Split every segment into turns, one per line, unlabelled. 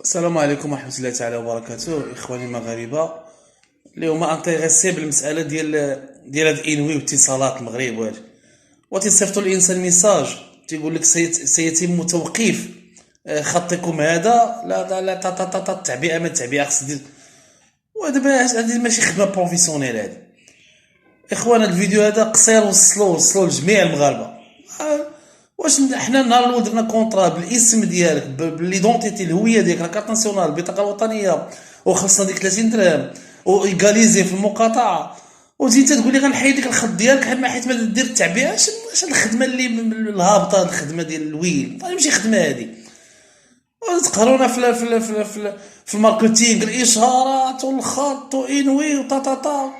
السلام عليكم ورحمة الله تعالى وبركاته. إخواني المغاربة، اليوم انتيغيسي بالمسألة ديال هاد إنوي واتصالات المغرب وتيصيفطوا الإنسان ميساج تيقول لك سيتم توقيف خطكم هذا. لا لا لا التعبئة ما التعبئة خص دير. ودابا هادي ماشي خدمة بروفيسيونيل هادي. إخوان، هاد الفيديو هذا قصير، وصلوا لجميع المغاربة. واش حنا نهار الاول درنا كونطرا بالاسم ديالك، باليدونتيتي، الهويه ديالك، لاكارت ناسيونال، البطاقه الوطنيه، وخلصنا ديك 30 درهم وايكاليزي في المقاطعه، وتجي انت تقول لي غنحيد لك الخط ديالك حيت ما دير التعبئه. اش الخدمه اللي الهابطه، الخدمه ديال الويل؟ طيب ماشي خدمه هذه. تقهرونا في الماركتينغ، الاشهارات والخط وانوي وطاطاطا.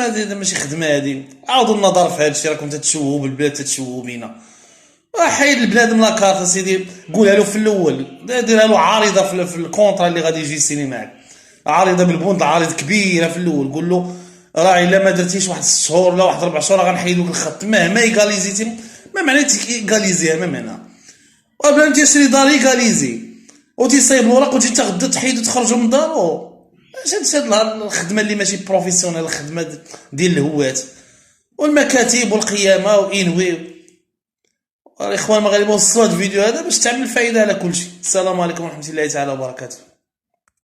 هذا ماشي خدمه هذه. عاودوا النظر في هذا الشيء، راكم تتشوهوا بالبلاد، تتشوهوا بينا. حيد البنادم لاكارت سيدي، قولها له في الاول، ديرها له عارضه في الكونطرا اللي غادي يجي يسيني معاك، عارضه بالبوند، عارضه كبيره في الاول. قول له راه الا ما درتيش واحد 6 شهور ولا واحد 4 شهور غنحيد لك الخط. مهما ايكاليزيتي، ما معنى ايكاليزيها؟ ما معنى؟ وبلا تيشري دار ايكاليزي وتيصايب الوراق وتجي غدا تحيد وتخرجوا من دارو. اش هاد الخدمه اللي ماشي بروفيسيونيل؟ الخدمه ديال الهوات والمكاتب والقيامه وانوي. الاخوان المغاربه، وصلوا هذا الفيديو هذا باش تعمل فائده على كل شيء. السلام عليكم ورحمه الله تعالى وبركاته.